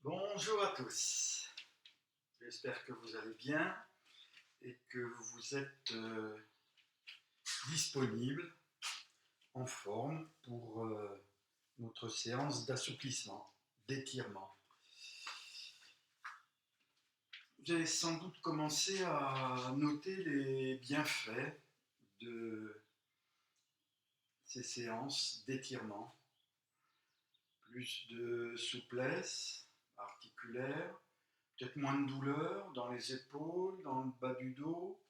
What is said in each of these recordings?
Bonjour à tous, j'espère que vous allez bien et que vous êtes disponibles, en forme pour notre séance d'assouplissement, d'étirement. Vous allez sans doute commencer à noter les bienfaits de ces séances d'étirement. Plus de souplesse articulaire, peut-être moins de douleur dans les épaules, dans le bas du dos,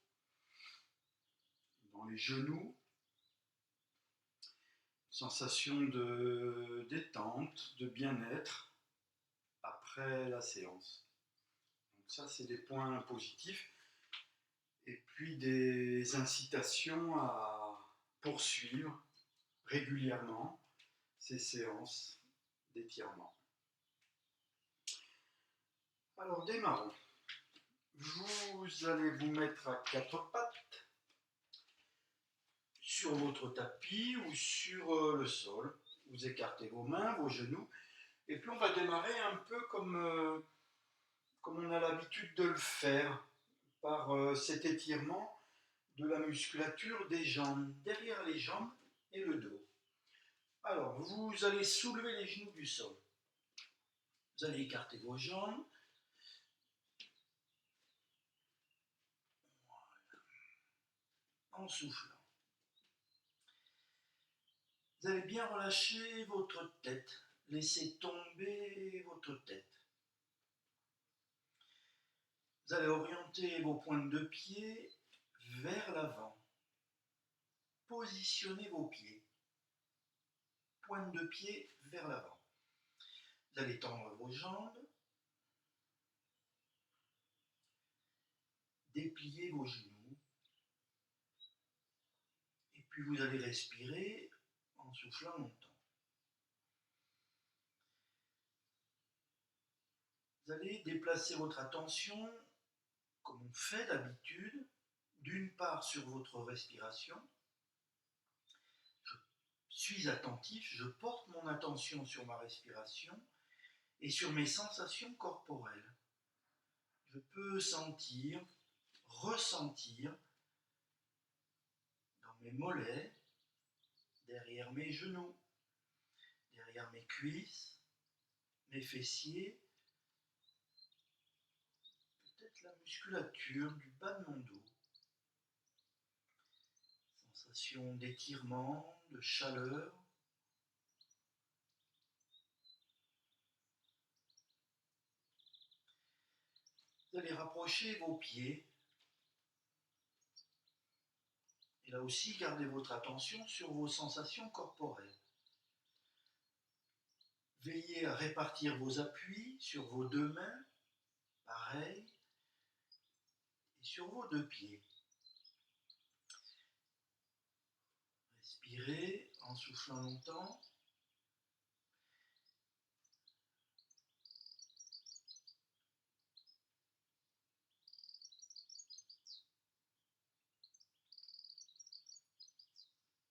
dans les genoux. Sensation de détente, de bien-être après la séance. Donc ça, c'est des points positifs. Et puis des incitations à poursuivre régulièrement ces séances d'étirement. Alors démarrons. Vous allez vous mettre à quatre pattes sur votre tapis ou sur le sol. Vous écartez vos mains, vos genoux. Et puis on va démarrer un peu comme on a l'habitude de le faire, par cet étirement de la musculature des jambes, derrière les jambes et le dos. Alors, vous allez soulever les genoux du sol. Vous allez écarter vos jambes. Voilà. En soufflant. Vous allez bien relâcher votre tête. Laissez tomber votre tête. Vous allez orienter vos pointes de pied vers l'avant. Positionnez vos pieds. Pointe de pied vers l'avant. Vous allez tendre vos jambes. Dépliez vos genoux. Et puis vous allez respirer en soufflant longtemps. Vous allez déplacer votre attention, comme on fait d'habitude, d'une part sur votre respiration. Je suis attentif, je porte mon attention sur ma respiration et sur mes sensations corporelles. Je peux sentir, ressentir dans mes mollets, derrière mes genoux, derrière mes cuisses, mes fessiers, peut-être la musculature du bas de mon dos. Sensation d'étirement, de chaleur. Vous allez rapprocher vos pieds. Et là aussi, gardez votre attention sur vos sensations corporelles. Veillez à répartir vos appuis sur vos deux mains, pareil, et sur vos deux pieds. Respirez en soufflant longtemps.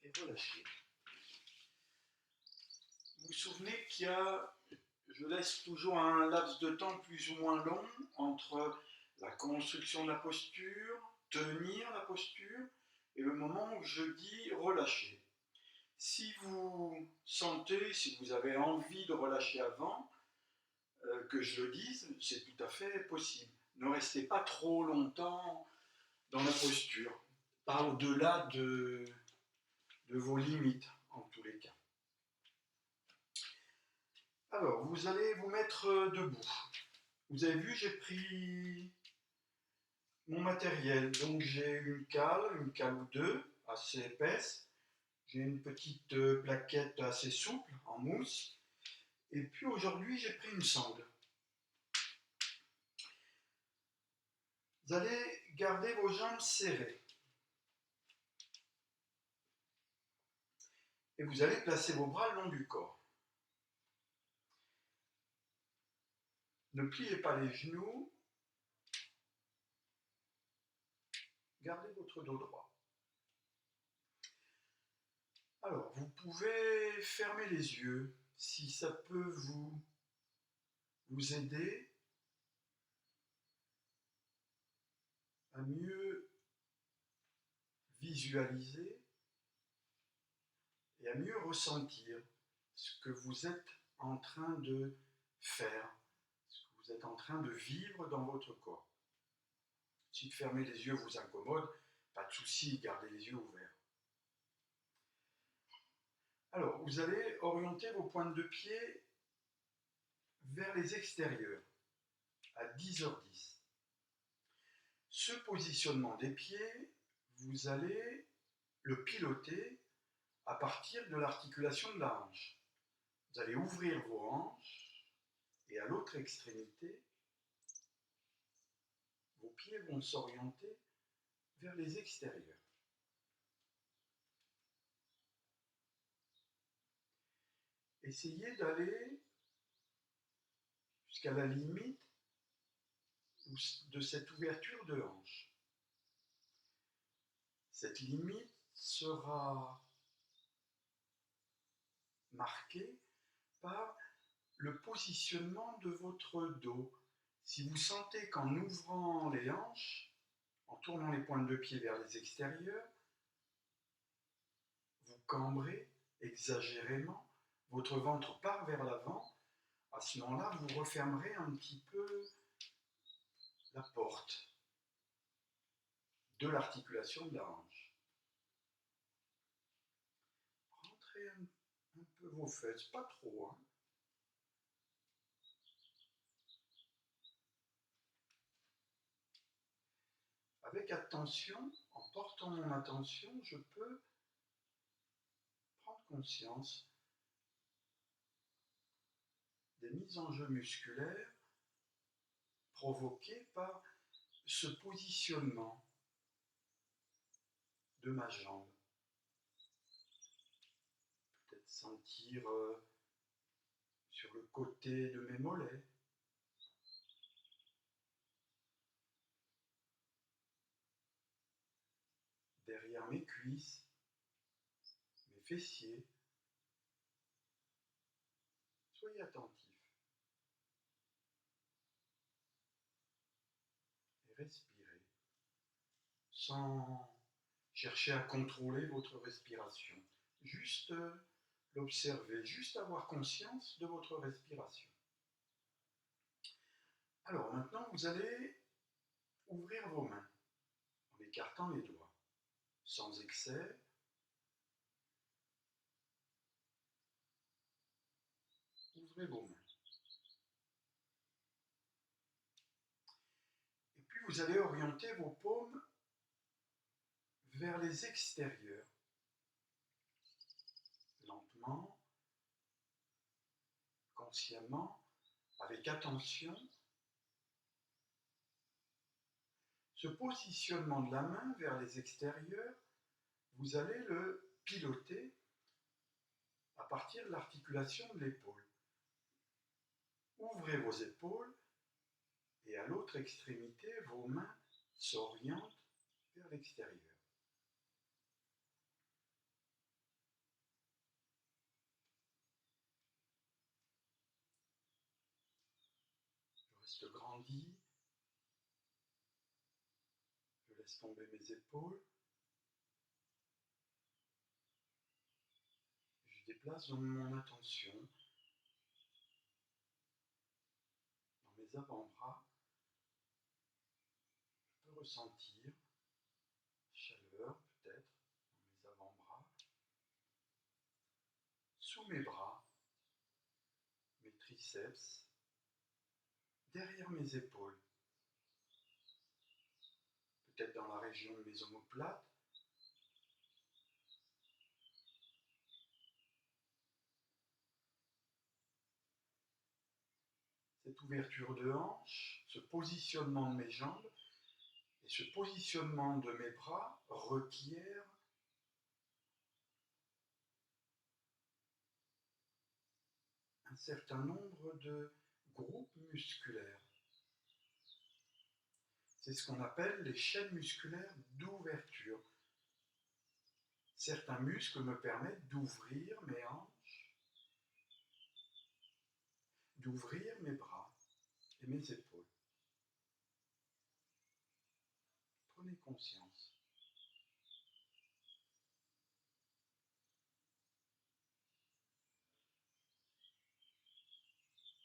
Et relâchez. Vous vous souvenez je laisse toujours un laps de temps plus ou moins long entre la construction de la posture, tenir la posture, et le moment où je dis relâcher. Si vous sentez, si vous avez envie de relâcher avant que je le dise, c'est tout à fait possible. Ne restez pas trop longtemps dans la posture, pas au-delà de vos limites en tous les cas. Alors, vous allez vous mettre debout. Vous avez vu, j'ai pris mon matériel. Donc j'ai une cale ou deux, assez épaisse. J'ai une petite plaquette assez souple, en mousse. Et puis aujourd'hui, j'ai pris une sangle. Vous allez garder vos jambes serrées. Et vous allez placer vos bras le long du corps. Ne pliez pas les genoux. Gardez votre dos droit. Alors, vous pouvez fermer les yeux si ça peut vous vous aider à mieux visualiser et à mieux ressentir ce que vous êtes en train de faire, ce que vous êtes en train de vivre dans votre corps. Si de fermer les yeux vous incommode, pas de souci, gardez les yeux ouverts. Alors, vous allez orienter vos pointes de pied vers les extérieurs, à 10h10. Ce positionnement des pieds, vous allez le piloter à partir de l'articulation de la hanche. Vous allez ouvrir vos hanches et à l'autre extrémité, vos pieds vont s'orienter vers les extérieurs. Essayez d'aller jusqu'à la limite de cette ouverture de hanche. Cette limite sera marquée par le positionnement de votre dos. Si vous sentez qu'en ouvrant les hanches, en tournant les pointes de pied vers les extérieurs, vous cambrez exagérément, votre ventre part vers l'avant, à ce moment-là, vous refermerez un petit peu la porte de l'articulation de la hanche. Rentrez un peu vos fesses, pas trop, hein. Avec attention, en portant mon attention, je peux prendre conscience des mises en jeu musculaires provoquées par ce positionnement de ma jambe. Peut-être sentir sur le côté de mes mollets, derrière mes cuisses, mes fessiers. Soyez attentifs et respirez sans chercher à contrôler votre respiration. Juste l'observer, juste avoir conscience de votre respiration. Alors maintenant, vous allez ouvrir vos mains en écartant les doigts, sans excès. Ouvrez vos mains. Et puis vous allez orienter vos paumes vers les extérieurs. Lentement, consciemment, avec attention. Ce positionnement de la main vers les extérieurs, vous allez le piloter à partir de l'articulation de l'épaule. Ouvrez vos épaules et à l'autre extrémité, vos mains s'orientent vers l'extérieur. Je reste grandi. Je laisse tomber mes épaules. Je déplace donc mon attention dans mes avant-bras. Je peux ressentir chaleur peut-être dans mes avant-bras. Sous mes bras, mes triceps, derrière mes épaules. Peut-être dans la région de mes omoplates. Cette ouverture de hanche, ce positionnement de mes jambes et ce positionnement de mes bras requièrent un certain nombre de groupes musculaires. C'est ce qu'on appelle les chaînes musculaires d'ouverture. Certains muscles me permettent d'ouvrir mes hanches, d'ouvrir mes bras. et mes épaules. Prenez conscience.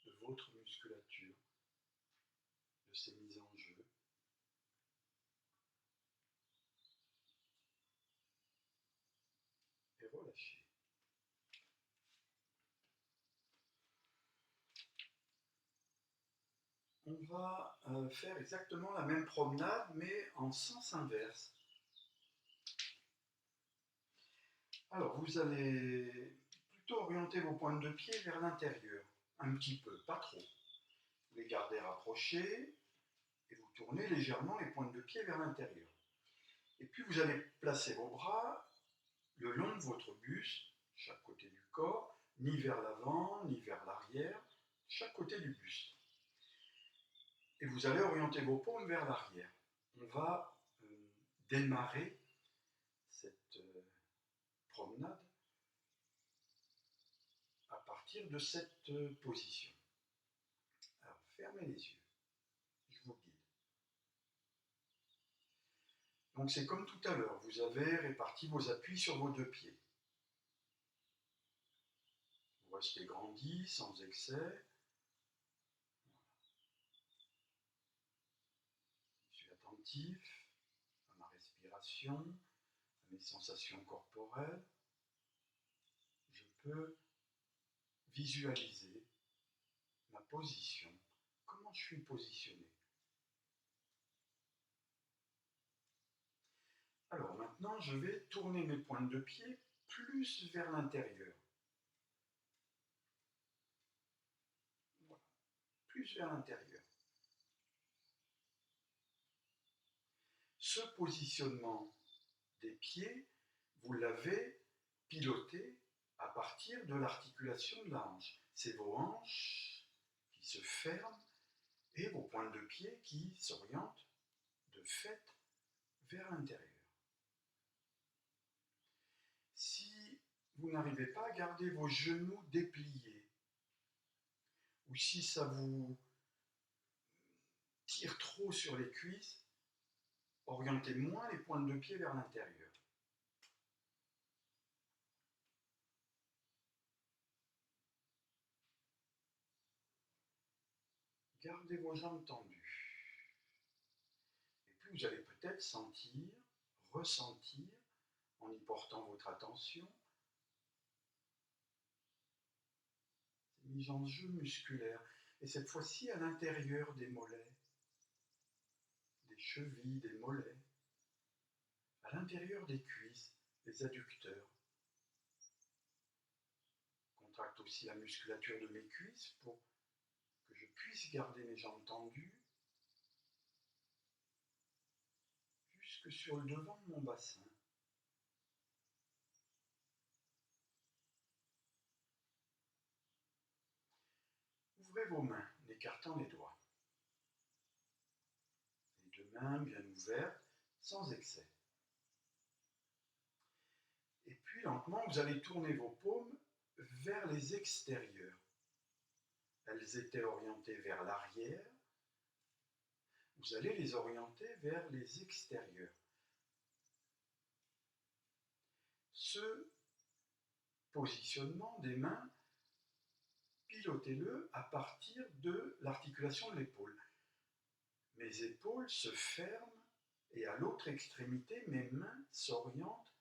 De votre musculature, de ces mises en jeu. Et relâchez. On va faire exactement la même promenade, mais en sens inverse. Alors, vous allez plutôt orienter vos pointes de pied vers l'intérieur, un petit peu, pas trop. Vous les gardez rapprochés et vous tournez légèrement les pointes de pied vers l'intérieur. Et puis vous allez placer vos bras le long de votre buste, chaque côté du corps, ni vers l'avant, ni vers l'arrière, chaque côté du buste. Et vous allez orienter vos paumes vers l'arrière. On va démarrer cette promenade à partir de cette position. Alors, fermez les yeux. Je vous guide. Donc c'est comme tout à l'heure, vous avez réparti vos appuis sur vos deux pieds. Vous restez grandi, sans excès. Je suis attentif à ma respiration, à mes sensations corporelles. Je peux visualiser ma position, comment je suis positionné. Alors maintenant, je vais tourner mes pointes de pied plus vers l'intérieur. Voilà, plus vers l'intérieur. Ce positionnement des pieds, vous l'avez piloté à partir de l'articulation de la hanche. C'est vos hanches qui se ferment et vos pointes de pied qui s'orientent de fait vers l'intérieur. Si vous n'arrivez pas à garder vos genoux dépliés, ou si ça vous tire trop sur les cuisses, orientez moins les pointes de pied vers l'intérieur. Gardez vos jambes tendues. Et puis vous allez peut-être sentir, ressentir, en y portant votre attention, ces mises en jeu musculaires. Et cette fois-ci à l'intérieur des mollets, des chevilles, des mollets, à l'intérieur des cuisses, des adducteurs. Je contracte aussi la musculature de mes cuisses pour que je puisse garder mes jambes tendues jusque sur le devant de mon bassin. Ouvrez vos mains en écartant les doigts. Les deux mains bien ouvertes, sans excès. Et puis lentement, vous allez tourner vos paumes vers les extérieurs. Elles étaient orientées vers l'arrière. Vous allez les orienter vers les extérieurs. Ce positionnement des mains, pilotez-le à partir de l'articulation de l'épaule. Mes épaules se ferment et à l'autre extrémité, mes mains s'orientent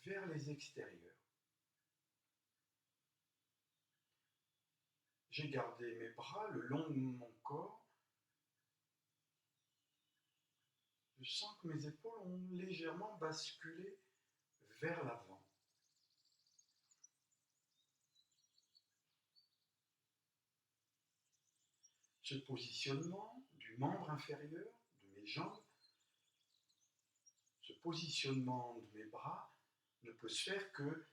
vers les extérieurs. J'ai gardé mes bras le long de mon corps. Je sens que mes épaules ont légèrement basculé vers l'avant. Ce positionnement du membre inférieur, de mes jambes, ce positionnement de mes bras ne peut se faire que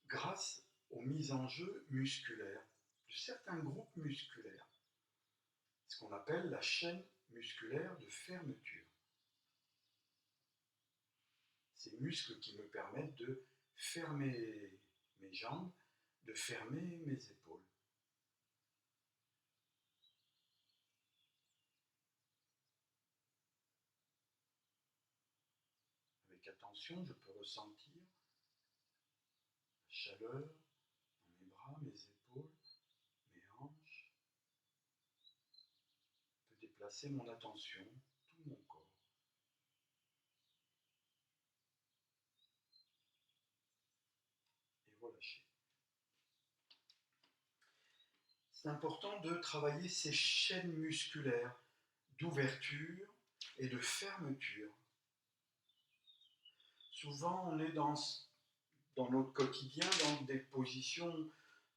grâce aux mises en jeu musculaires, de certains groupes musculaires, ce qu'on appelle la chaîne musculaire de fermeture. Ces muscles qui me permettent de fermer mes jambes, de fermer mes épaules. tension, je peux ressentir la chaleur dans mes bras, mes épaules, mes hanches. Je peux déplacer mon attention, tout mon corps. Et relâcher. C'est important de travailler ces chaînes musculaires d'ouverture et de fermeture. Souvent, on est dans notre quotidien dans des positions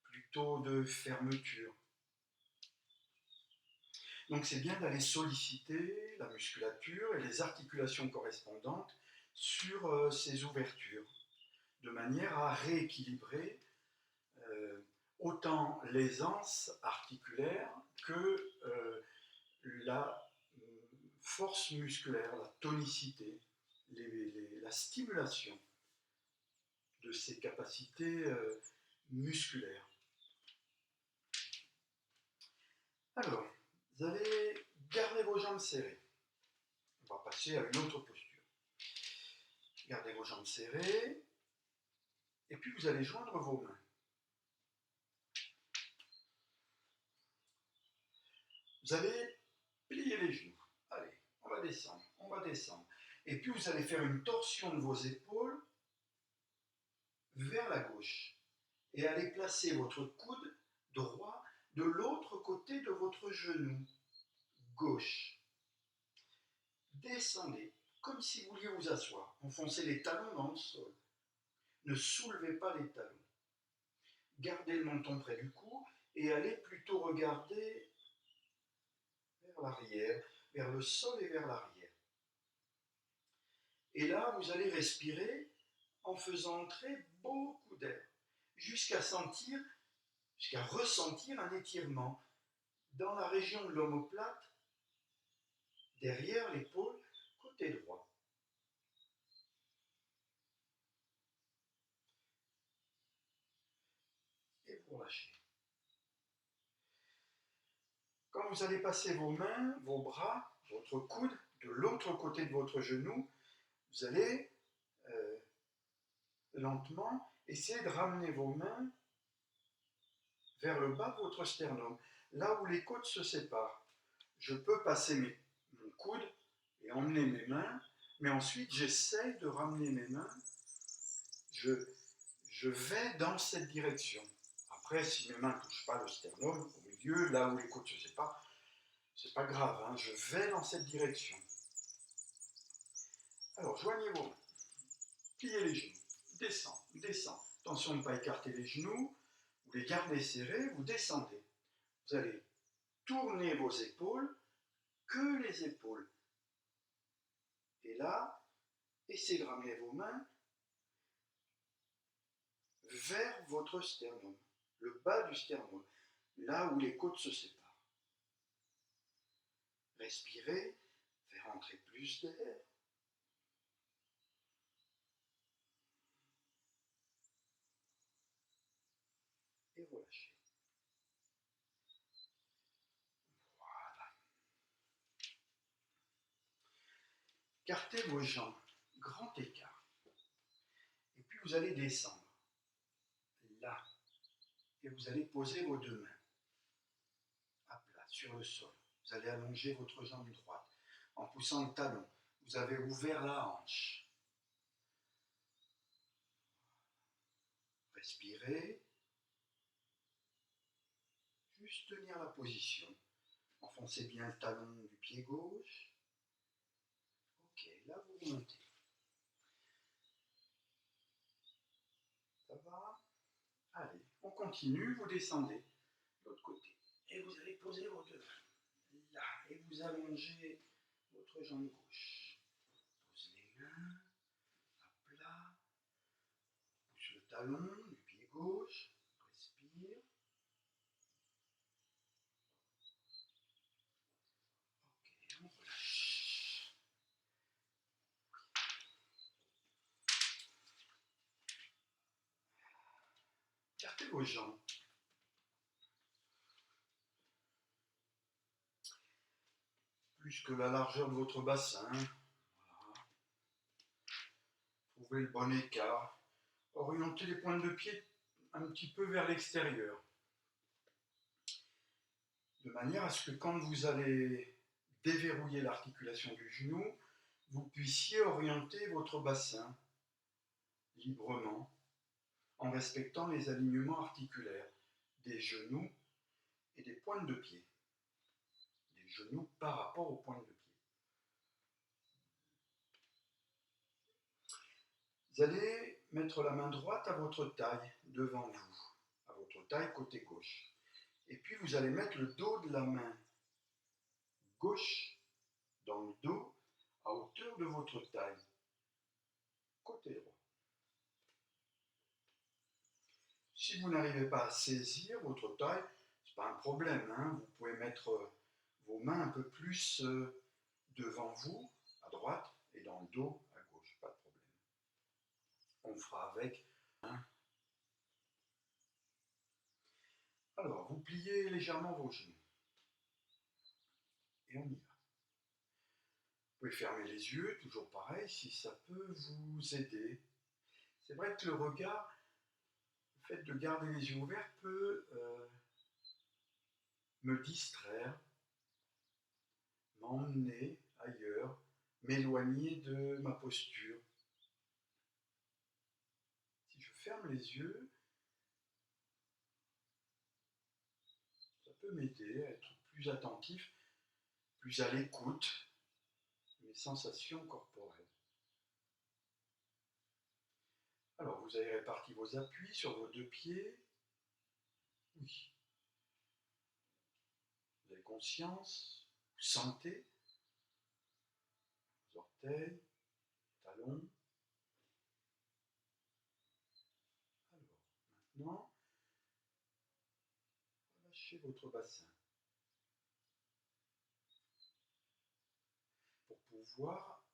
plutôt de fermeture. Donc c'est bien d'aller solliciter la musculature et les articulations correspondantes sur ces ouvertures, de manière à rééquilibrer autant l'aisance articulaire que la force musculaire, la tonicité, la stimulation de ces capacités musculaires. Alors, vous allez garder vos jambes serrées. On va passer à une autre posture. Gardez vos jambes serrées, et puis vous allez joindre vos mains. Vous allez plier les genoux. Allez, on va descendre, on va descendre. Et puis vous allez faire une torsion de vos épaules vers la gauche. Et allez placer votre coude droit de l'autre côté de votre genou gauche. Descendez, comme si vous vouliez vous asseoir. Enfoncez les talons dans le sol. Ne soulevez pas les talons. Gardez le menton près du cou et allez plutôt regarder vers l'arrière, vers le sol et vers l'arrière. Et là, vous allez respirer en faisant entrer beaucoup d'air, jusqu'à ressentir un étirement dans la région de l'omoplate, derrière l'épaule, côté droit. Et vous relâchez. Quand vous allez passer vos mains, vos bras, votre coude de l'autre côté de votre genou, vous allez lentement essayer de ramener vos mains vers le bas de votre sternum, là où les côtes se séparent. Je peux passer mon coude et emmener mes mains, mais ensuite j'essaye de ramener mes mains, je vais dans cette direction. Après, si mes mains ne touchent pas le sternum, au milieu, là où les côtes se séparent, c'est pas grave, hein, je vais dans cette direction. Alors, joignez vos mains, pliez les genoux, descends, descends. Attention de ne pas écarter les genoux, vous les gardez serrés, vous descendez. Vous allez tourner vos épaules, que les épaules. Et là, essayez de ramener vos mains vers votre sternum, le bas du sternum, là où les côtes se séparent. Respirez, faire entrer plus d'air. Et relâchez. Voilà. Cartez vos jambes, grand écart. Et puis vous allez descendre, là. Et vous allez poser vos deux mains à plat, sur le sol. Vous allez allonger votre jambe droite en poussant le talon. Vous avez ouvert la hanche. Respirez. Juste tenir la position. Enfoncez bien le talon du pied gauche. Ok, là vous remontez. Ça va? Allez, on continue, vous descendez de l'autre côté. Et vous allez poser vos deux mains. Là, et vous allongez votre jambe gauche. Posez les mains à plat. Pousse le talon du pied gauche. Respire. Ok, on relâche. Gardez vos jambes. Plus que la largeur de votre bassin. Voilà. Trouvez le bon écart. Orientez les pointes de pied un petit peu vers l'extérieur. De manière à ce que quand vous allez déverrouiller l'articulation du genou, vous puissiez orienter votre bassin librement en respectant les alignements articulaires des genoux et des pointes de pied. Des genoux par rapport aux pointes de pied. Vous allez mettre la main droite à votre taille devant vous, à votre taille côté gauche. Et puis vous allez mettre le dos de la main gauche dans le dos à hauteur de votre taille, côté droit. Si vous n'arrivez pas à saisir votre taille, ce n'est pas un problème, hein. Vous pouvez mettre vos mains un peu plus devant vous, à droite, et dans le dos, à gauche, pas de problème. On fera avec. Alors, vous pliez légèrement vos genoux. Et on y va. Vous pouvez fermer les yeux, toujours pareil, si ça peut vous aider. C'est vrai que le regard, le fait de garder les yeux ouverts peut me distraire, m'emmener ailleurs, m'éloigner de ma posture. Si je ferme les yeux, ça peut m'aider à être plus attentif, plus à l'écoute de mes sensations corporelles. Alors, vous avez réparti vos appuis sur vos deux pieds. Oui. Vous avez conscience, vous sentez vos orteils, talons. Alors, maintenant, relâchez votre bassin pour pouvoir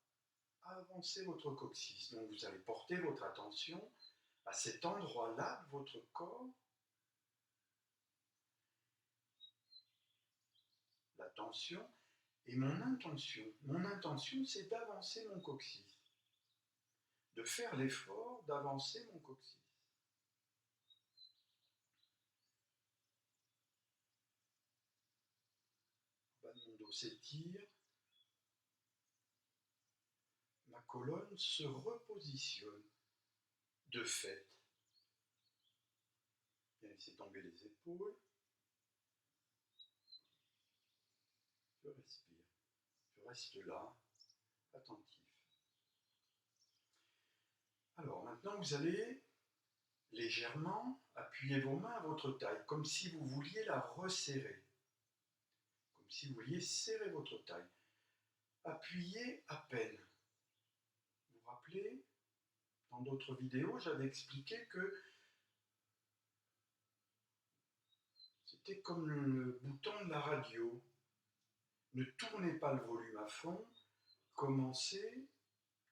avancer votre coccyx. Donc, vous allez porter votre attention à cet endroit-là de votre corps. L'attention et mon intention. Mon intention, c'est d'avancer mon coccyx. De faire l'effort d'avancer mon coccyx. Le bas de mon dos s'étire. Ma colonne se repositionne de fait. Bien laisser tomber les épaules. Je respire. Je reste là, attentif. Alors maintenant, vous allez légèrement appuyer vos mains à votre taille, comme si vous vouliez la resserrer. Comme si vous vouliez serrer votre taille. Appuyez à peine. Vous vous rappelez, dans d'autres vidéos, j'avais expliqué que c'était comme le bouton de la radio. Ne tournez pas le volume à fond, commencez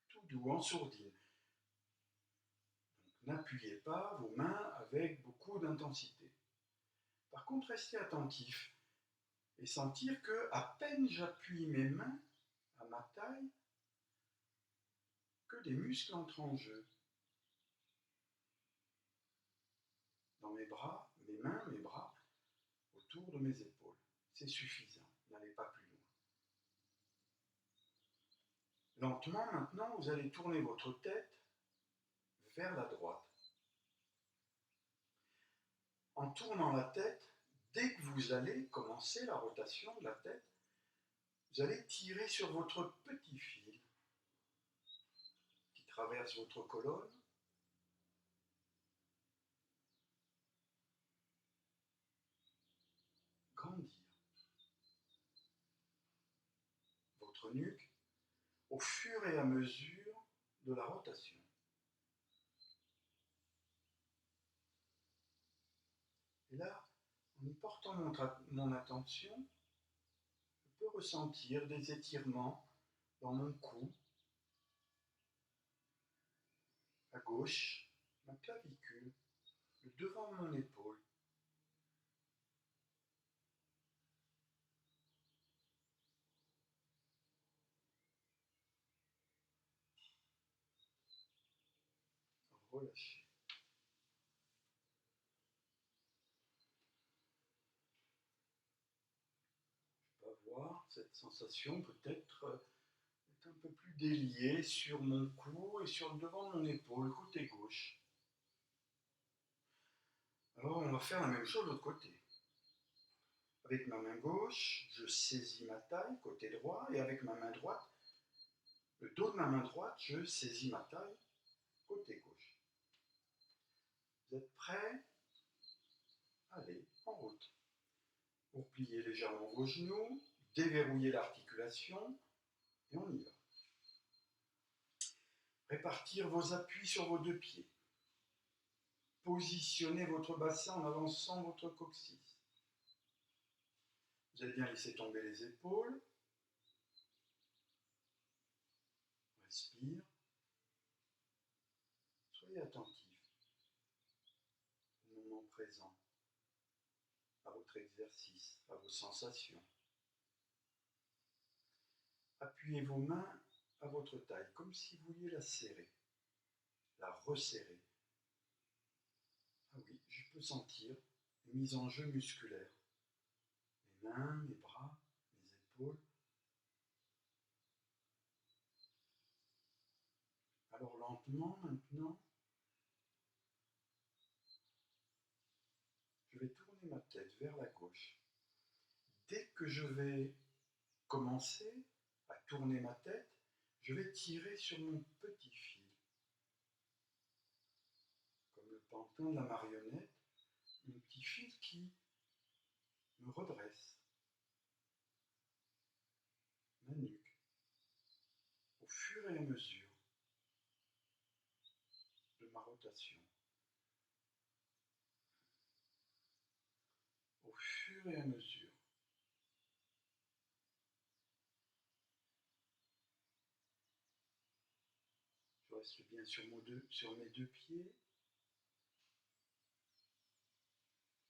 tout doux, en sourdine. N'appuyez pas vos mains avec beaucoup d'intensité. Par contre, restez attentif et sentir que, à peine j'appuie mes mains à ma taille, que des muscles entrent en jeu. Dans mes bras, mes mains, mes bras, autour de mes épaules. C'est suffisant, n'allez pas plus loin. Lentement, maintenant, vous allez tourner votre tête vers la droite. En tournant la tête, dès que vous allez commencer la rotation de la tête, vous allez tirer sur votre petit fil qui traverse votre colonne. Grandir votre nuque au fur et à mesure de la rotation. Et là, en y portant mon attention, je peux ressentir des étirements dans mon cou, à gauche, ma clavicule, le devant de mon épaule. relâchez. Je peux avoir cette sensation peut-être un peu plus déliée sur mon cou et sur le devant de mon épaule, côté gauche. Alors on va faire la même chose de l'autre côté. Avec ma main gauche, je saisis ma taille, côté droit, et avec ma main droite, le dos de ma main droite, je saisis ma taille, côté gauche. Vous êtes prêts? Allez, en route. Vous pliez légèrement vos genoux, déverrouillez l'articulation, et on y va. Répartir vos appuis sur vos deux pieds. Positionnez votre bassin en avançant votre coccyx. Vous allez bien laisser tomber les épaules. Respire. Soyez attentif au moment présent, à votre exercice, à vos sensations. Appuyez vos mains à votre taille, comme si vous vouliez la serrer, la resserrer. Ah oui, je peux sentir une mise en jeu musculaire. Mes mains, mes bras, mes épaules. Alors lentement, maintenant, je vais tourner ma tête vers la gauche. Dès que je vais commencer à tourner ma tête, je vais tirer sur mon petit fil. Comme le pantin de la marionnette, un petit fil qui me redresse ma nuque au fur et à mesure de ma rotation. Au fur et à mesure. Je reste bien sur mes deux pieds.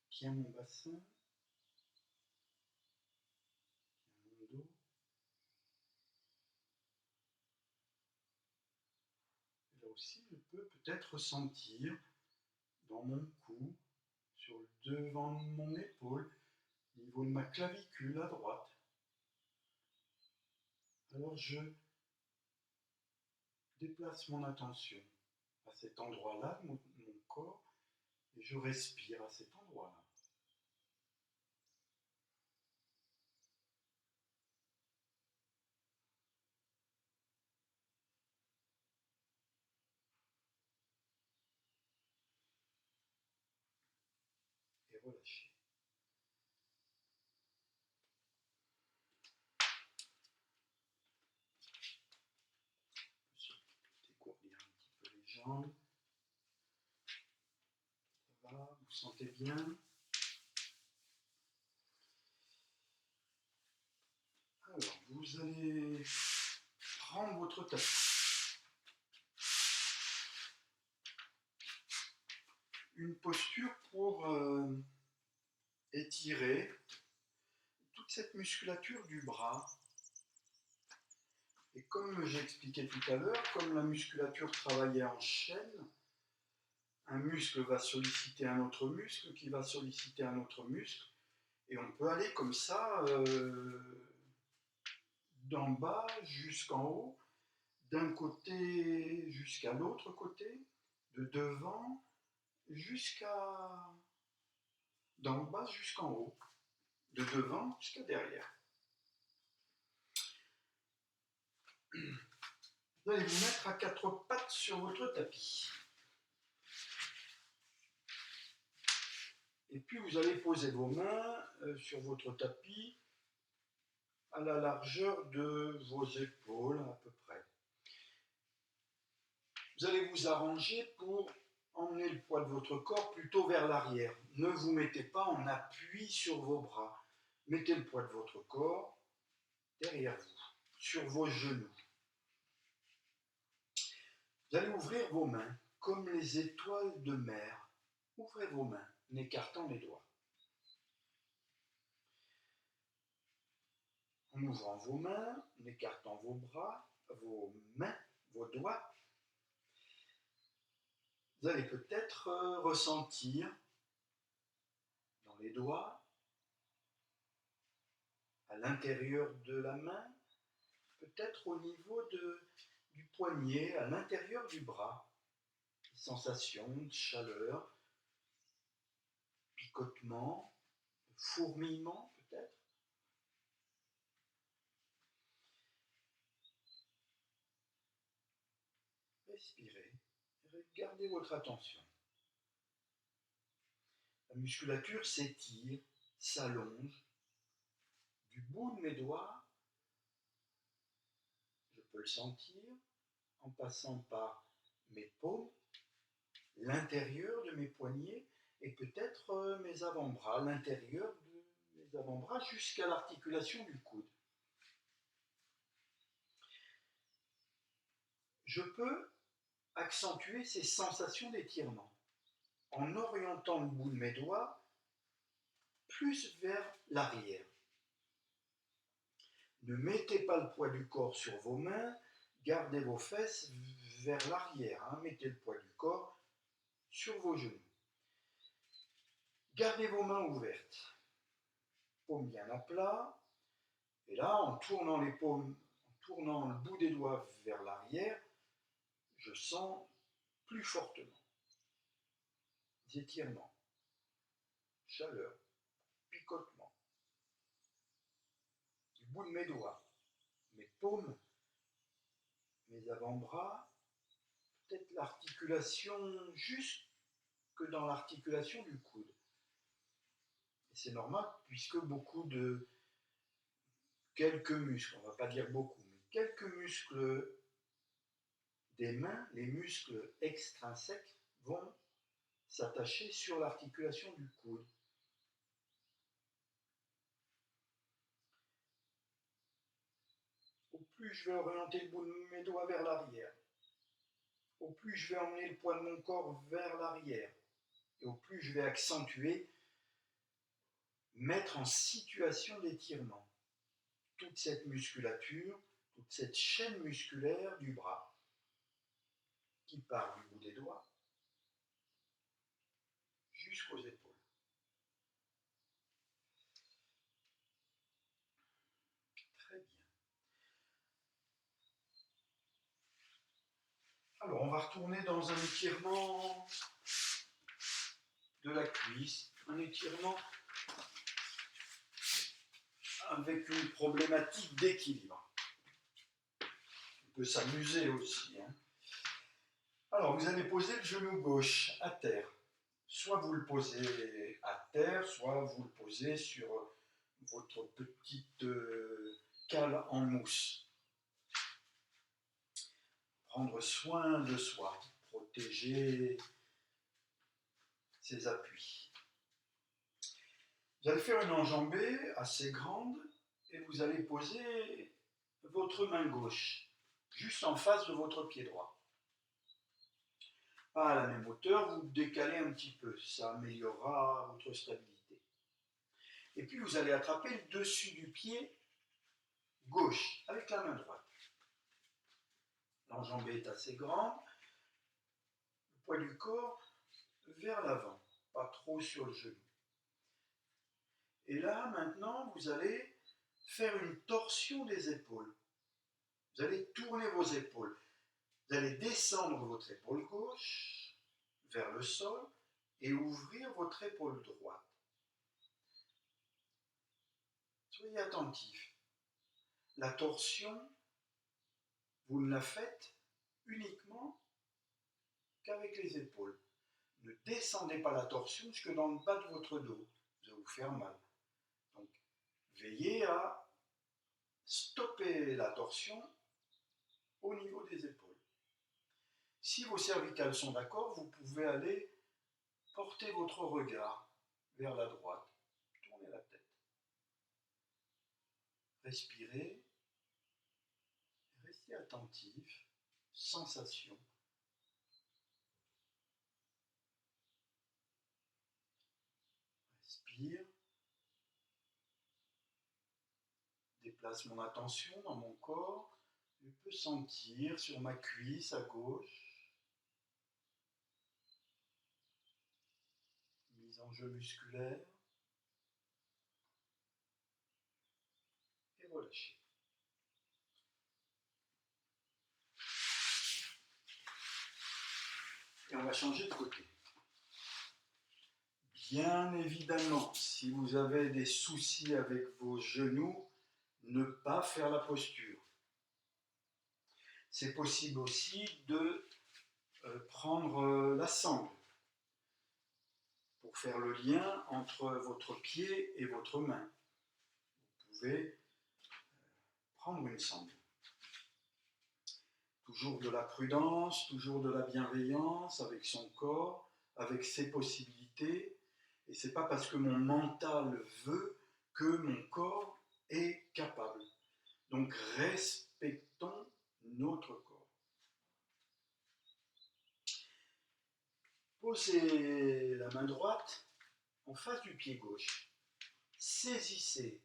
Tiens mon bassin. Tiens mon dos. Et là aussi, je peux peut-être ressentir dans mon cou, sur le devant de mon épaule, au niveau de ma clavicule à droite. Alors je déplace mon attention à cet endroit-là de mon corps et je respire à cet endroit-là. Et relâchez. Dégourdir un petit peu les jambes. Ça va, vous sentez bien? Alors, vous allez prendre votre tapis. Une posture pour étirer toute cette musculature du bras. Et comme j'ai expliqué tout à l'heure, comme la musculature travaillait en chaîne, un muscle va solliciter un autre muscle, qui va solliciter un autre muscle, et on peut aller comme ça, d'en bas jusqu'en haut, d'un côté jusqu'à l'autre côté, de devant jusqu'à... d'en bas jusqu'en haut, de devant jusqu'à derrière. Vous allez vous mettre à quatre pattes sur votre tapis. Et puis vous allez poser vos mains sur votre tapis à la largeur de vos épaules à peu près. Vous allez vous arranger pour emmener le poids de votre corps plutôt vers l'arrière. Ne vous mettez pas en appui sur vos bras. Mettez le poids de votre corps derrière vous, sur vos genoux. Vous allez ouvrir vos mains comme les étoiles de mer. Ouvrez vos mains en écartant les doigts. En ouvrant vos mains, en écartant vos bras, vos mains, vos doigts, Vous allez peut-être ressentir dans les doigts, à l'intérieur de la main, peut-être au niveau du poignet, à l'intérieur du bras, des sensations de chaleur, picotement, fourmillement peut-être. Respirez, gardez votre attention. La musculature s'étire, s'allonge. Du bout de mes doigts, je peux le sentir en passant par mes paumes, l'intérieur de mes poignets et peut-être mes avant-bras, l'intérieur de mes avant-bras jusqu'à l'articulation du coude. Je peux accentuer ces sensations d'étirement en orientant le bout de mes doigts plus vers l'arrière. Ne mettez pas le poids du corps sur vos mains, gardez vos fesses vers l'arrière, mettez le poids du corps sur vos genoux. Gardez vos mains ouvertes, paumes bien à plat, et là, en tournant les paumes, en tournant le bout des doigts vers l'arrière, je sens plus fortement des étirements, chaleur, picotement, du bout de mes doigts, mes paumes, mes avant-bras, peut-être l'articulation jusque dans l'articulation du coude. Et c'est normal puisque quelques muscles, on ne va pas dire beaucoup, mais quelques muscles des mains, les muscles extrinsèques, vont s'attacher sur l'articulation du coude. Au plus je vais orienter le bout de mes doigts vers l'arrière, au plus je vais emmener le poids de mon corps vers l'arrière, et au plus je vais accentuer, mettre en situation d'étirement toute cette musculature, toute cette chaîne musculaire du bras, qui part du bout des doigts jusqu'aux épaules. Très bien. Alors, on va retourner dans un étirement de la cuisse, un étirement avec une problématique d'équilibre. On peut s'amuser aussi. Alors, vous allez poser le genou gauche à terre. Soit vous le posez à terre, soit vous le posez sur votre petite cale en mousse. Prendre soin de soi, protéger ses appuis. Vous allez faire une enjambée assez grande et vous allez poser votre main gauche juste en face de votre pied droit. Pas à la même hauteur, vous décalez un petit peu, ça améliorera votre stabilité. Et puis vous allez attraper le dessus du pied gauche avec la main droite. L'enjambée est assez grande, le poids du corps vers l'avant, pas trop sur le genou. Et là, maintenant, vous allez faire une torsion des épaules. Vous allez tourner vos épaules. Vous allez descendre votre épaule gauche vers le sol et ouvrir votre épaule droite. Soyez attentifs. La torsion, vous ne la faites uniquement qu'avec les épaules. Ne descendez pas la torsion jusque dans le bas de votre dos. Ça va vous faire mal. Donc, veillez à stopper la torsion au niveau des épaules. Si vos cervicales sont d'accord, vous pouvez aller porter votre regard vers la droite. Tournez la tête. Respirez. Restez attentif. Sensation. Respire. Déplace mon attention dans mon corps. Je peux sentir sur ma cuisse à gauche enjeux musculaires. Et relâchez. Et on va changer de côté. Bien évidemment, si vous avez des soucis avec vos genoux, ne pas faire la posture. C'est possible aussi de prendre la sangle pour faire le lien entre votre pied et votre main. Vous pouvez prendre une sangle. Toujours de la prudence, toujours de la bienveillance avec son corps, avec ses possibilités. Et c'est pas parce que mon mental veut que mon corps est capable. Donc respectons notre corps. Posez la main droite en face du pied gauche. Saisissez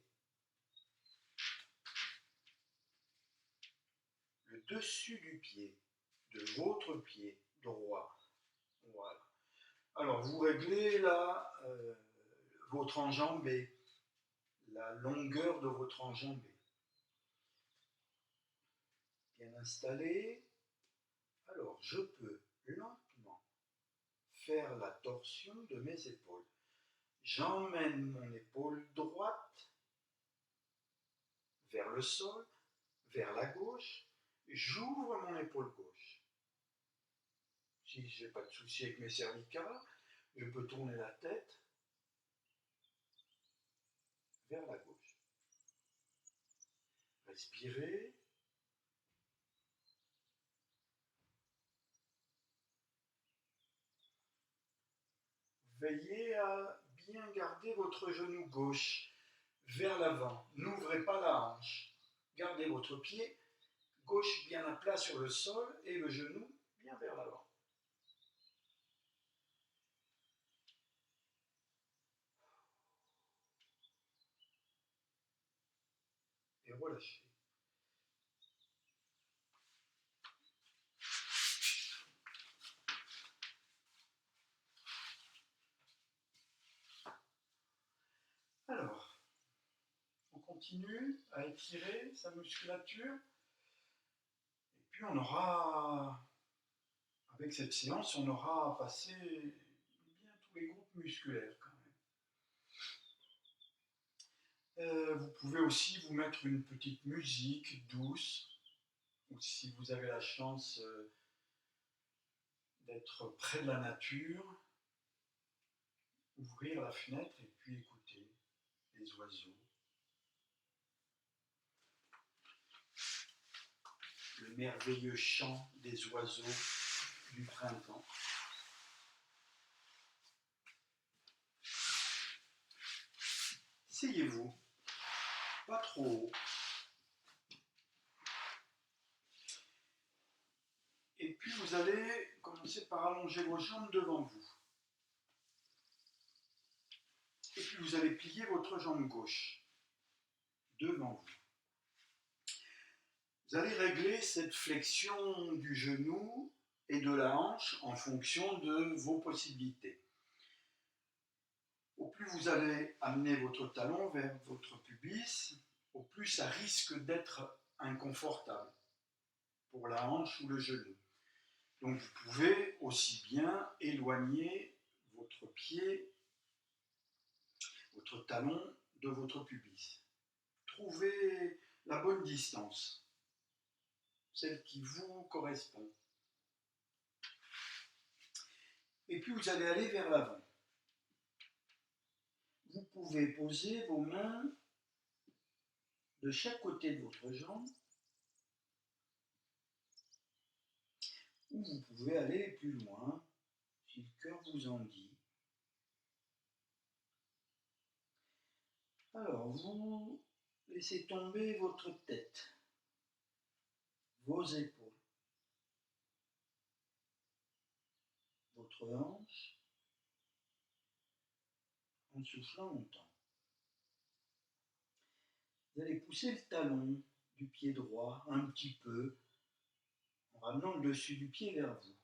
le dessus du pied, de votre pied droit. Voilà. Alors vous réglez là votre enjambé, la longueur de votre enjambé. Bien installé. Alors je peux lentement faire la torsion de mes épaules. J'emmène mon épaule droite vers le sol, vers la gauche. J'ouvre mon épaule gauche. Si je n'ai pas de souci avec mes cervicales, je peux tourner la tête vers la gauche. Respirez. Veillez à bien garder votre genou gauche vers l'avant. N'ouvrez pas la hanche. Gardez votre pied gauche bien à plat sur le sol et le genou bien vers l'avant. Et relâchez. Alors, on continue à étirer sa musculature. Et puis on aura, avec cette séance, on aura passé bien tous les groupes musculaires quand même. Vous pouvez aussi vous mettre une petite musique douce, ou si vous avez la chance d'être près de la nature, ouvrir la fenêtre et puis écouter les oiseaux. Le merveilleux chant des oiseaux du printemps. Asseyez-vous, pas trop haut. Et puis vous allez commencer par allonger vos jambes devant vous. Et puis vous allez plier votre jambe gauche devant vous. Vous allez régler cette flexion du genou et de la hanche en fonction de vos possibilités. Au plus vous allez amener votre talon vers votre pubis, au plus ça risque d'être inconfortable pour la hanche ou le genou. Donc vous pouvez aussi bien éloigner votre pied, votre talon de votre pubis. Trouvez la bonne distance, celle qui vous correspond. Et puis vous allez aller vers l'avant. Vous pouvez poser vos mains de chaque côté de votre jambe, ou vous pouvez aller plus loin, si le cœur vous en dit. Alors, vous laissez tomber votre tête, vos épaules, votre hanche, en soufflant longtemps. Vous allez pousser le talon du pied droit un petit peu, en ramenant le dessus du pied vers vous.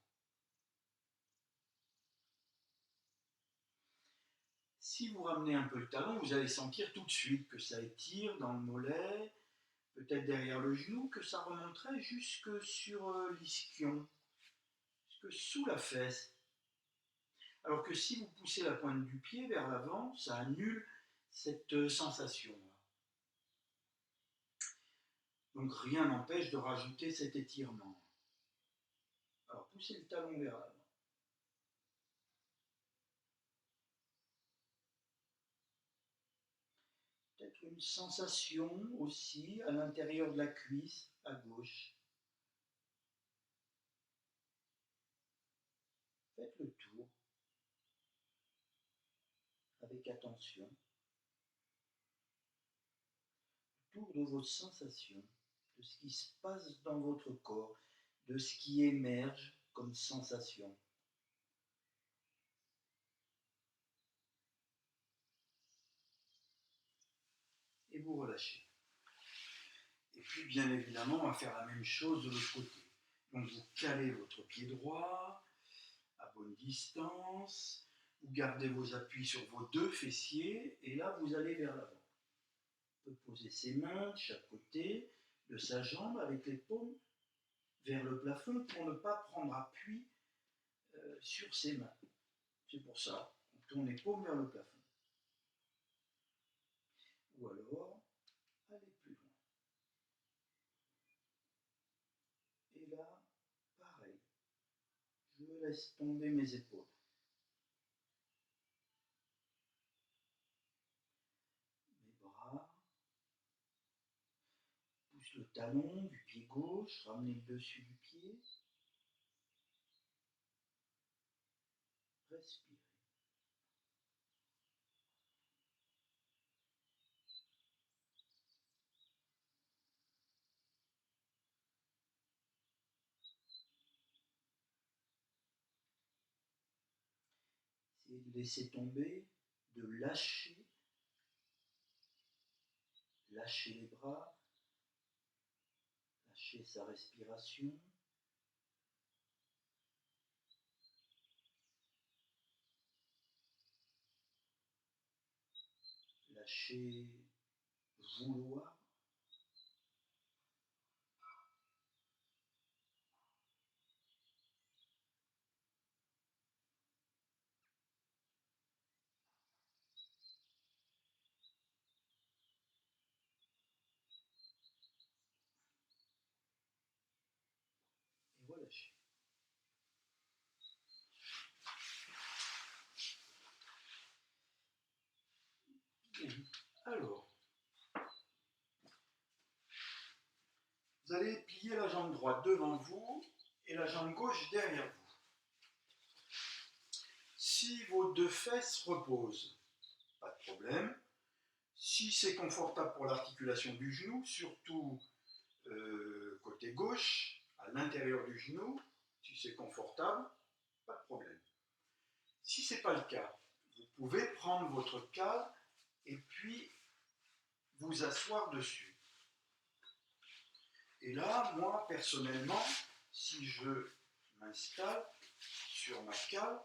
Si vous ramenez un peu le talon, vous allez sentir tout de suite que ça étire dans le mollet, peut-être derrière le genou, que ça remonterait jusque sur l'ischion, jusque sous la fesse. Alors que si vous poussez la pointe du pied vers l'avant, ça annule cette sensation-là. Donc rien n'empêche de rajouter cet étirement. Alors poussez le talon vers l'avant. Peut-être une sensation aussi à l'intérieur de la cuisse, à gauche. Faites le tour avec attention. Le tour de vos sensations, de ce qui se passe dans votre corps, de ce qui émerge comme sensation. Et vous relâchez. Et puis, bien évidemment, on va faire la même chose de l'autre côté. Donc, vous calez votre pied droit à bonne distance, vous gardez vos appuis sur vos deux fessiers, et là, vous allez vers l'avant. On peut poser ses mains de chaque côté de sa jambe avec les paumes vers le plafond pour ne pas prendre appui sur ses mains. C'est pour ça qu'on tourne les paumes vers le plafond. Ou alors, allez plus loin. Et là, pareil, je laisse tomber mes épaules. Mes bras, pousse le talon du pied gauche, ramenez le dessus du pied. Respirez. Essayez de laisser tomber, de lâcher les bras, lâcher sa respiration. Lâcher vouloir. Et relâcher. Bien. Alors, vous allez plier la jambe droite devant vous et la jambe gauche derrière vous. Si vos deux fesses reposent, pas de problème. Si c'est confortable pour l'articulation du genou, surtout côté gauche, à l'intérieur du genou, si c'est confortable, pas de problème. Si ce n'est pas le cas, vous pouvez prendre votre cale et puis vous asseoir dessus. Et là, moi, personnellement, si je m'installe sur ma cale,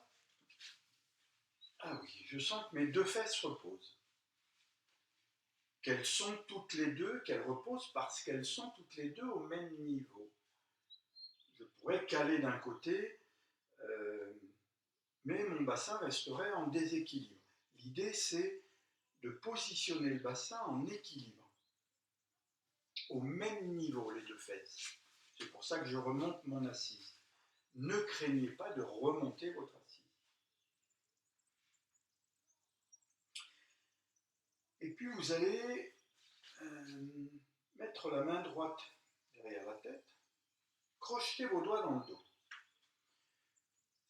ah oui, je sens que mes deux fesses reposent. Qu'elles sont toutes les deux, qu'elles reposent parce qu'elles sont toutes les deux au même niveau. Je pourrais caler d'un côté, mais mon bassin resterait en déséquilibre. L'idée, c'est de positionner le bassin en équilibre, au même niveau, les deux fesses. C'est pour ça que je remonte mon assise. Ne craignez pas de remonter votre assise. Et puis vous allez mettre la main droite derrière la tête, crochetez vos doigts dans le dos.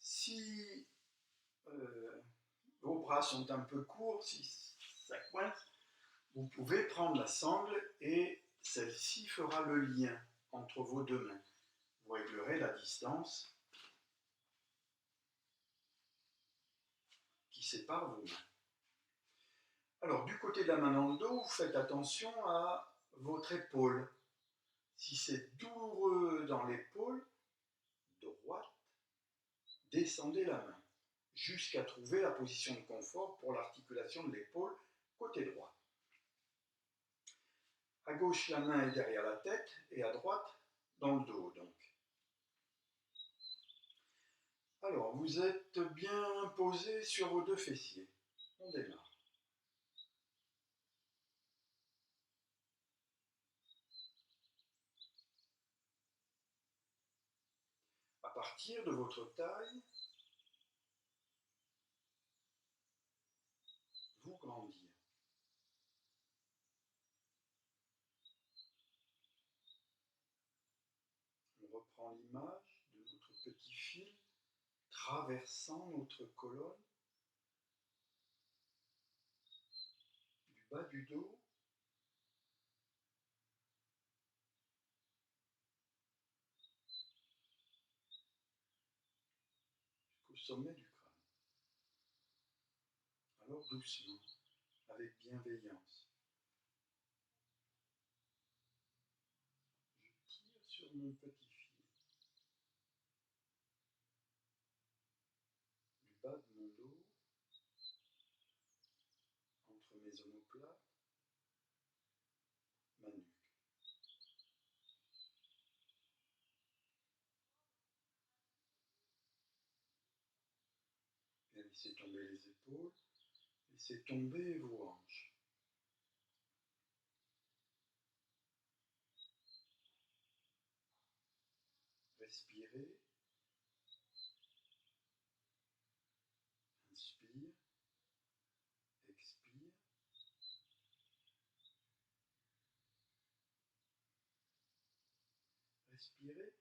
Si vos bras sont un peu courts, si ça coince, vous pouvez prendre la sangle et celle-ci fera le lien entre vos deux mains. Vous réglerez la distance qui sépare vos mains. Alors, du côté de la main dans le dos, vous faites attention à votre épaule. Si c'est douloureux dans l'épaule droite, descendez la main jusqu'à trouver la position de confort pour l'articulation de l'épaule côté droit. À gauche, la main est derrière la tête et à droite, dans le dos donc. Alors, vous êtes bien posé sur vos deux fessiers. On démarre. À partir de votre taille, vous grandir. On reprend l'image de notre petit fil traversant notre colonne, du bas du dos jusqu'au sommet du crâne. Alors doucement, avec bienveillance, je tire sur mon petit fil, du bas de mon dos, entre mes omoplates, ma nuque. Et laissez tomber les épaules, laissez tomber vos hanches. Respirez, inspire, expire. Respirez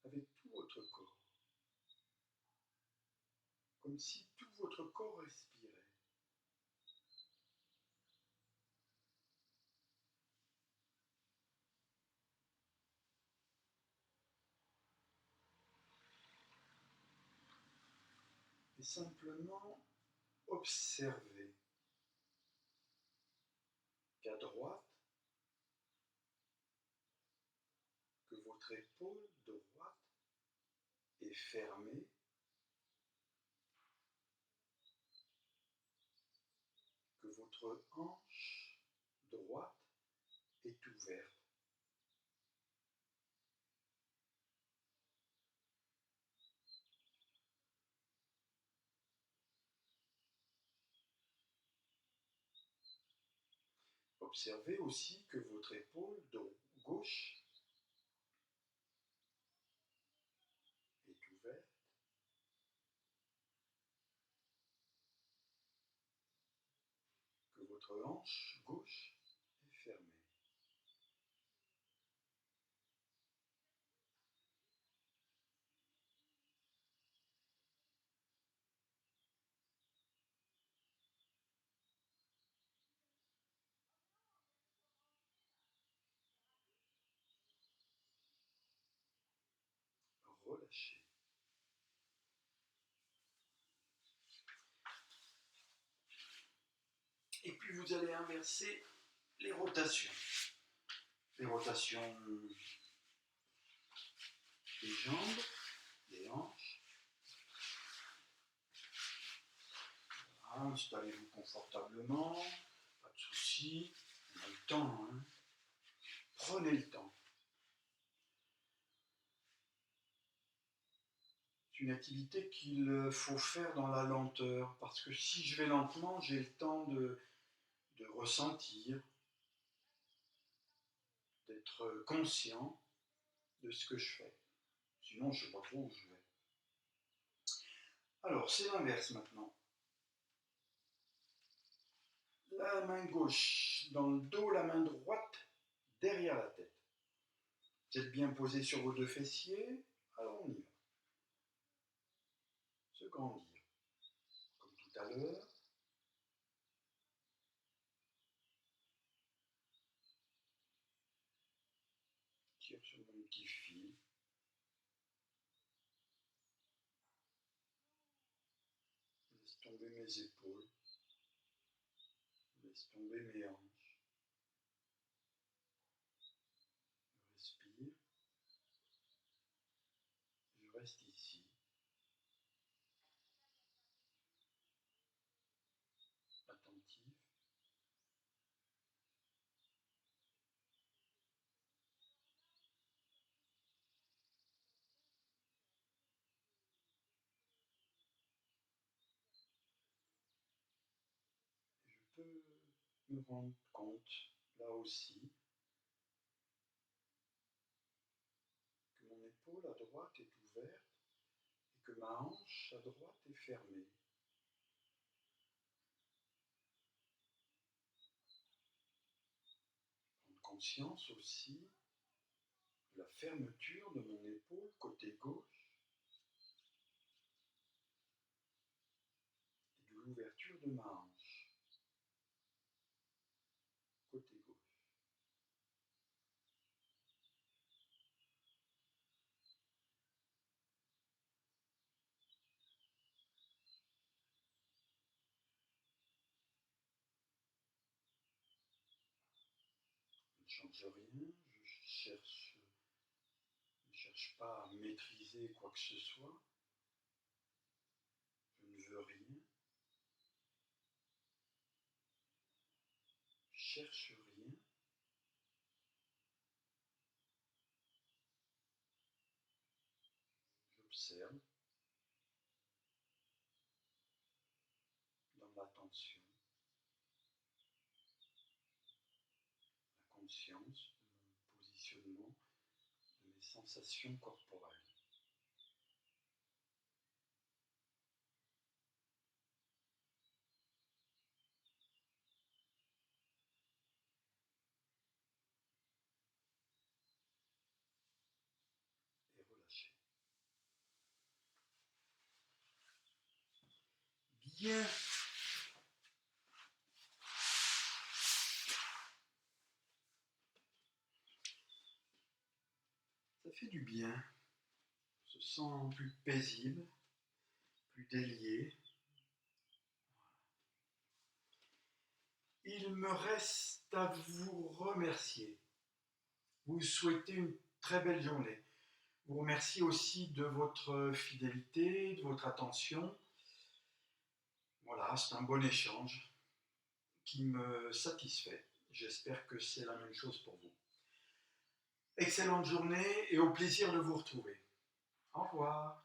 avec tout votre corps, comme si tout votre corps respirait. Et simplement observez qu'à droite, que votre épaule droite est fermée, que votre hanche droite est ouverte. Observez aussi que votre épaule gauche est ouverte, que votre hanche gauche est fermée. Relâchez. Et puis vous allez inverser les rotations. Les rotations des jambes, des hanches. Voilà, installez-vous confortablement, pas de soucis. On a le temps, hein. Prenez le temps. C'est une activité qu'il faut faire dans la lenteur, parce que si je vais lentement, j'ai le temps de ressentir, d'être conscient de ce que je fais. Sinon, je ne sais pas trop où je vais. Alors, c'est l'inverse maintenant. La main gauche dans le dos, la main droite derrière la tête. Vous êtes bien posé sur vos deux fessiers, alors on y va. Se grandir, comme tout à l'heure. Tire sur mon petit fil. Laisse tomber mes épaules. Laisse tomber mes hanches. Je respire. Je reste ici. de me rendre compte, là aussi, que mon épaule à droite est ouverte et que ma hanche à droite est fermée. Prendre conscience aussi de la fermeture de mon épaule côté gauche et de l'ouverture de ma hanche côté gauche. Je ne change rien, je ne cherche pas à maîtriser quoi que ce soit, je ne veux rien, je cherche rien, j'observe dans l'attention, la conscience de mon positionnement, de mes sensations corporelles. Et relâcher. Bien. Ça fait du bien. On se sent plus paisible, plus délié. Il me reste à vous remercier. Vous souhaiter une très belle journée. Vous remercie aussi de votre fidélité, de votre attention. Voilà, c'est un bon échange qui me satisfait. J'espère que c'est la même chose pour vous. Excellente journée et au plaisir de vous retrouver. Au revoir.